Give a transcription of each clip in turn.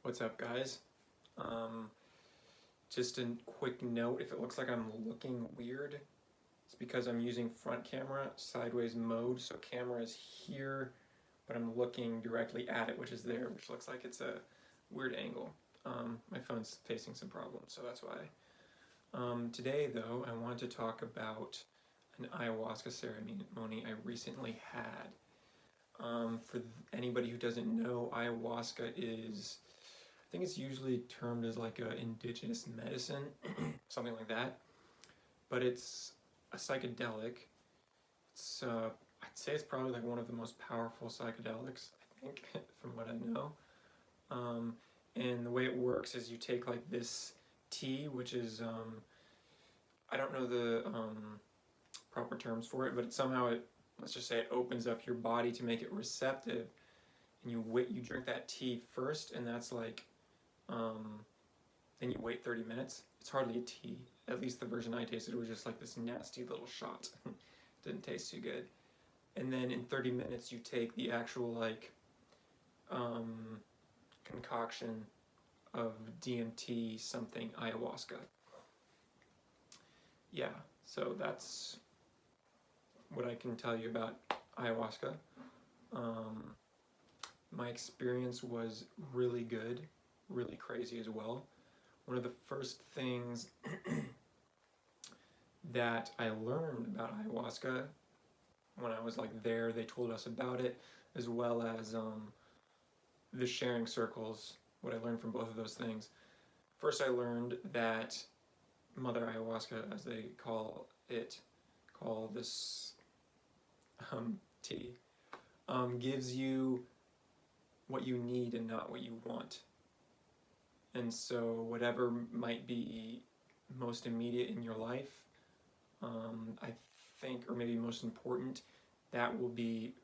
What's up, guys? Um, just a quick note, if it looks like I'm looking weird, it's because I'm using front camera sideways mode, so camera is here, but I'm looking directly at it, which is there, which looks like it's a weird angle. My phone's facing some problems, so that's why. Today, though, I want to talk about an ayahuasca ceremony I recently had. For anybody who doesn't know, ayahuasca is, I think it's usually termed as like a indigenous medicine, something like that. But it's a psychedelic. It's I'd say it's probably like one of the most powerful psychedelics, I think, from what I know. Um, and the way it works is you take like this tea, which is I don't know the proper terms for it, but somehow it, let's just say it opens up your body to make it receptive, and you drink that tea first, and that's like um, then you wait 30 minutes. It's hardly a tea. At least the version I tasted was just like this nasty little shot. Didn't taste too good. And then in 30 minutes you take the actual like um, concoction of DMT something ayahuasca. Yeah, so that's what I can tell you about ayahuasca. Um, my experience was really good, really crazy as well. One of the first things that I learned about ayahuasca when I was like there, they told us about it, as well as the sharing circles, what I learned from both of those things. First, I learned that Mother Ayahuasca, as they call this tea, gives you what you need and not what you want. And so, whatever might be most immediate in your life, I think, or maybe most important, that will be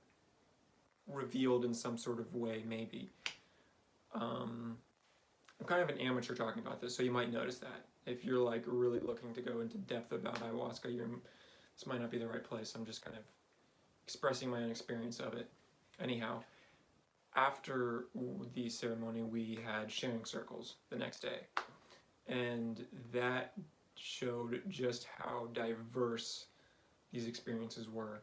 revealed in some sort of way, maybe. I'm kind of an amateur talking about this, so you might notice that. If you're like really looking to go into depth about ayahuasca, this might not be the right place. I'm just kind of expressing my own experience of it. Anyhow, after the ceremony, we had sharing circles the next day, and that showed just how diverse these experiences were.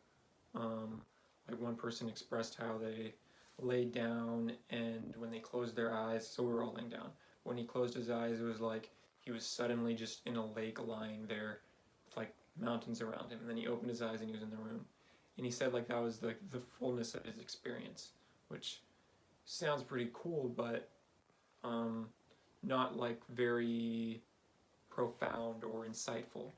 Like one person expressed how they laid down, and when they closed their eyes, so we were all laying down. When he closed his eyes, it was like he was suddenly just in a lake lying there with like mountains around him, and then he opened his eyes and he was in the room. And he said like that was like the fullness of his experience, which sounds pretty cool, but not like very profound or insightful.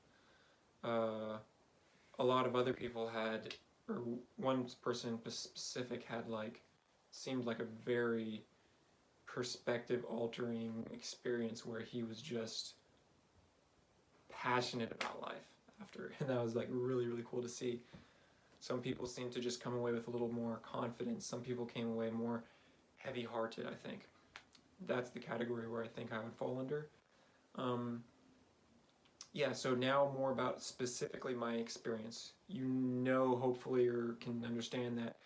A lot of other people had, or one person specific had like, seemed like a very perspective altering experience where he was just passionate about life after, and that was like really, really cool to see. Some people seem to just come away with a little more confidence. Some people came away more heavy hearted, I think. That's the category where I think I would fall under. Um, yeah, so now more about specifically my experience. You know, hopefully, or can understand that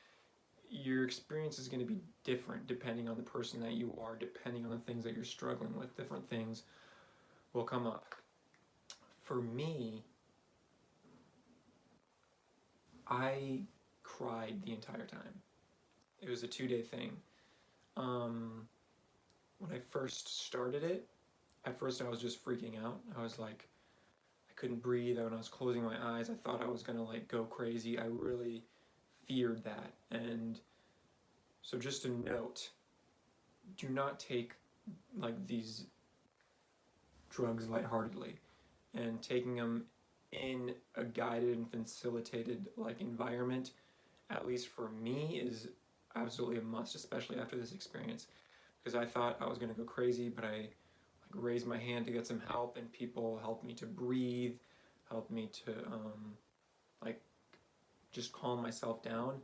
your experience is going to be different depending on the person that you are, depending on the things that you're struggling with. Different things will come up. For me, I cried the entire time. It was a 2 day thing. Um, when I first started it, at first I was just freaking out. I was like, I couldn't breathe. When I was closing my eyes, I thought I was gonna like go crazy. I really feared that. And so just a note, do not take like these drugs lightheartedly, and taking them in a guided and facilitated like environment, at least for me, is absolutely a must, especially after this experience, because I thought I was going to go crazy, but I like raised my hand to get some help, and people helped me to breathe, helped me to like just calm myself down.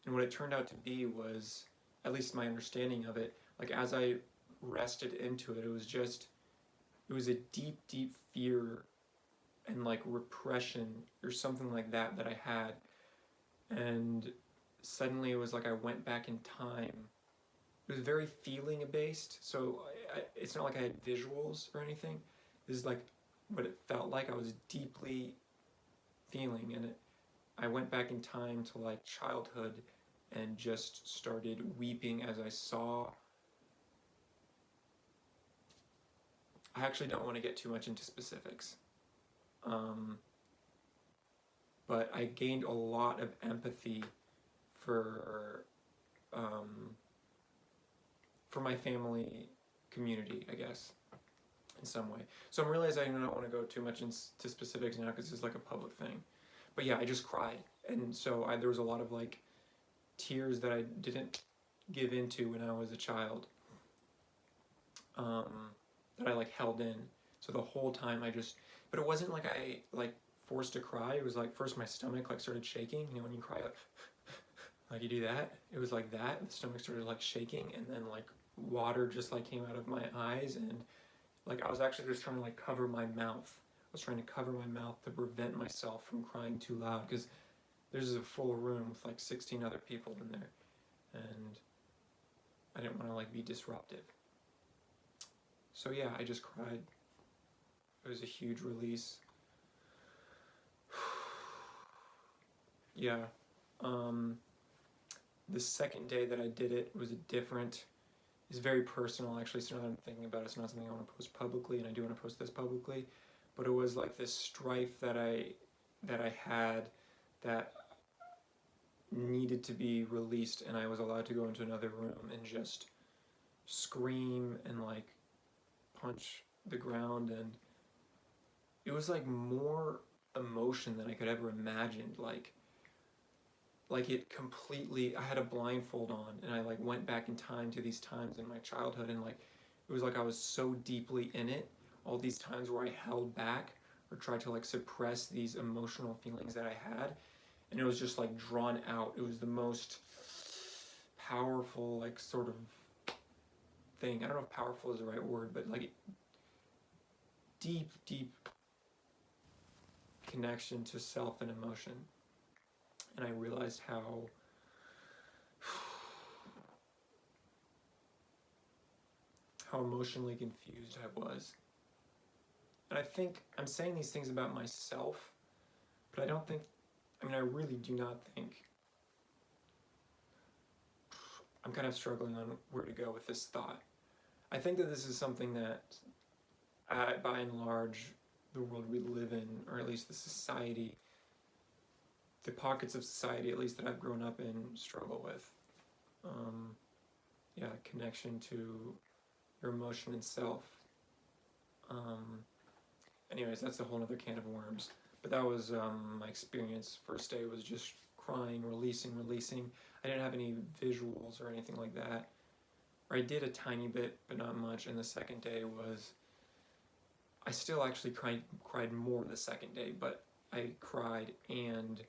And what it turned out to be was, at least my understanding of it, like as I rested into it, it was a deep, deep fear and like repression or something like that that I had. And suddenly it was like I went back in time it was very feeling based. So it's not like I had visuals or anything. This is like what it felt like. I was deeply feeling, and I went back in time to like childhood and just started weeping as I saw. I actually don't want to get too much into specifics, um, but I gained a lot of empathy for um, for my family community, I guess, in some way. So I'm realizing I don't want to go too much into specifics now because it's like a public thing. But yeah, I just cried, and so there was a lot of like tears that I didn't give into when I was a child, that I like held in. So the whole time I just, but it wasn't like I like forced to cry. It was like first my stomach like started shaking. You know when you cry like you do that. It was like that. The stomach started like shaking, and then like water just like came out of my eyes, and like I was actually just trying to like cover my mouth. I was trying to cover my mouth to prevent myself from crying too loud because there's a full room with like 16 other people in there, and I didn't want to like be disruptive. So yeah, I just cried. It was a huge release. Yeah. Um, the second day that I did it was a different. It's very personal actually. So now that I'm thinking about it, it's not something I want to post publicly, and I do want to post this publicly. But it was like this strife that I had that needed to be released, and I was allowed to go into another room and just scream and like punch the ground, and it was like more emotion than I could ever imagined. Like it completely, I had a blindfold on, and I like went back in time to these times in my childhood, and like it was like I was so deeply in it. All these times where I held back or tried to like suppress these emotional feelings that I had, and it was just like drawn out. It was the most powerful like sort of thing. I don't know if powerful is the right word, but like deep connection to self and emotion. And I realized how emotionally confused I was. And I think I'm saying these things about myself, but I don't think, I mean, I really do not think, I'm kind of struggling on where to go with this thought. I think that this is something that, by and large, the world we live in, or at least the society, the pockets of society, at least that I've grown up in, struggle with. Yeah, connection to your emotion and self. Anyways, that's a whole other can of worms. But that was my experience. First day was just crying, releasing. I didn't have any visuals or anything like that. Or I did a tiny bit, but not much. And the second day was, I still actually cried more the second day, but I cried and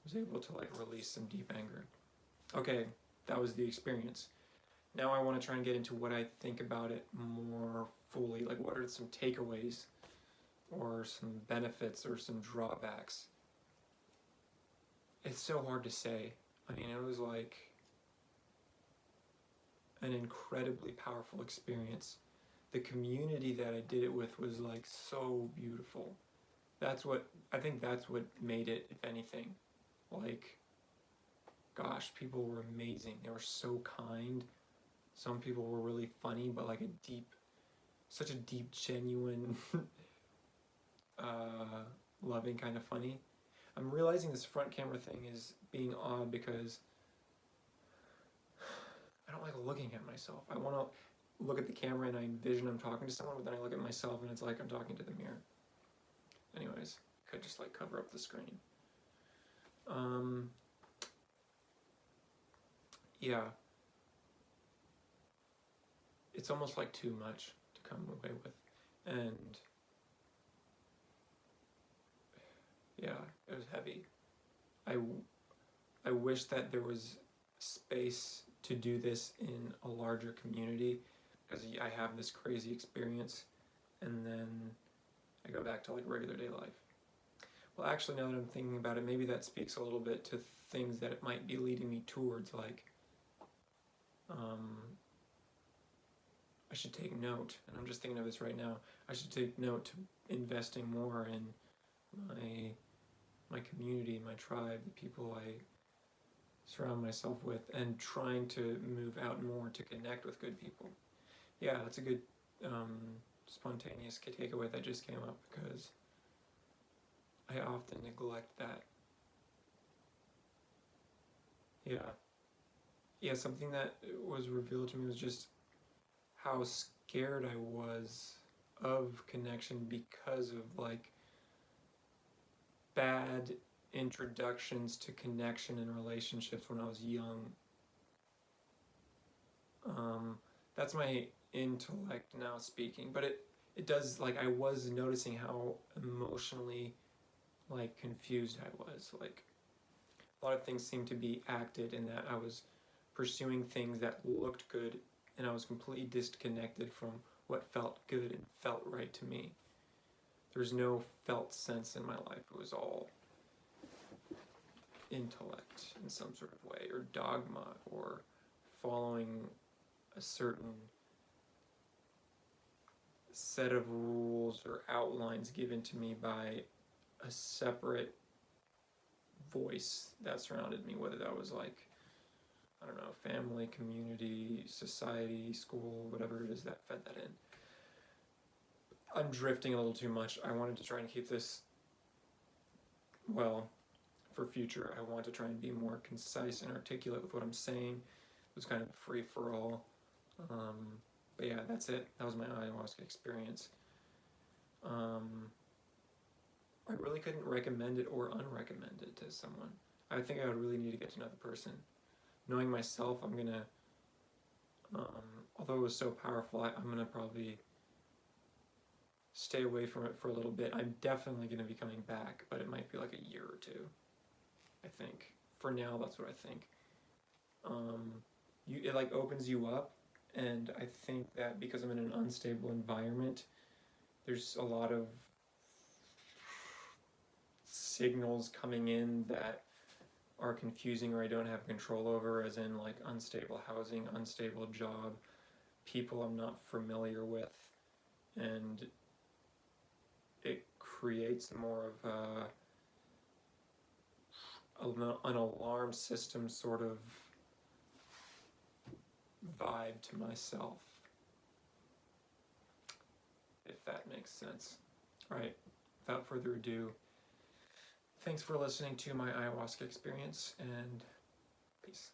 was able to like release some deep anger. Okay, that was the experience. Now I want to try and get into what I think about it more fully. Like, what are some takeaways or some benefits or some drawbacks? It's so hard to say. I mean, it was like an incredibly powerful experience. The community that I did it with was like so beautiful. I think that's what made it, if anything. Like, gosh, people were amazing. They were so kind. Some people were really funny, but like such a deep, genuine, loving kind of funny. I'm realizing this front camera thing is being odd because I don't like looking at myself. I want to look at the camera and I envision I'm talking to someone, but then I look at myself and it's like I'm talking to the mirror. Anyways, I could just like cover up the screen. Yeah. It's almost like too much to come away with. And yeah, it was heavy. I wish that there was space to do this in a larger community because I have this crazy experience and then I go back to like regular day life. Well, actually, now that I'm thinking about it, maybe that speaks a little bit to things that it might be leading me towards, like I should take note, and I'm just thinking of this right now, I should take note to investing more in my community, my tribe, the people I surround myself with, and trying to move out more to connect with good people. Yeah, that's a good spontaneous takeaway that just came up, because I often neglect that. Yeah, something that was revealed to me was just how scared I was of connection because of like bad introductions to connection and relationships when I was young. That's my intellect now speaking, but it does, like, I was noticing how emotionally like confused I was. Like a lot of things seemed to be acted, in that I was pursuing things that looked good, and I was completely disconnected from what felt good and felt right to me. There was no felt sense in my life. It was all intellect in some sort of way, or dogma, or following a certain set of rules or outlines given to me by a separate voice that surrounded me, whether that was like, I don't know, family, community, society, school, whatever it is that fed that in. I'm drifting a little too much. I wanted to try and keep this, well, for future, I want to try and be more concise and articulate with what I'm saying. It was kind of free for all. But yeah, that's it. That was my ayahuasca experience. I really couldn't recommend it or unrecommend it to someone. I think I would really need to get to know the person. Knowing myself, I'm gonna, although it was so powerful, I'm gonna probably stay away from it for a little bit. I'm definitely gonna be coming back, but it might be like a year or two, I think. For now, that's what I think. It like opens you up, and I think that because I'm in an unstable environment, there's a lot of signals coming in that are confusing or I don't have control over, as in like unstable housing, unstable job, people I'm not familiar with, and it creates more of an alarm system sort of vibe to myself, if that makes sense. All right, without further ado, thanks for listening to my ayahuasca experience, and peace.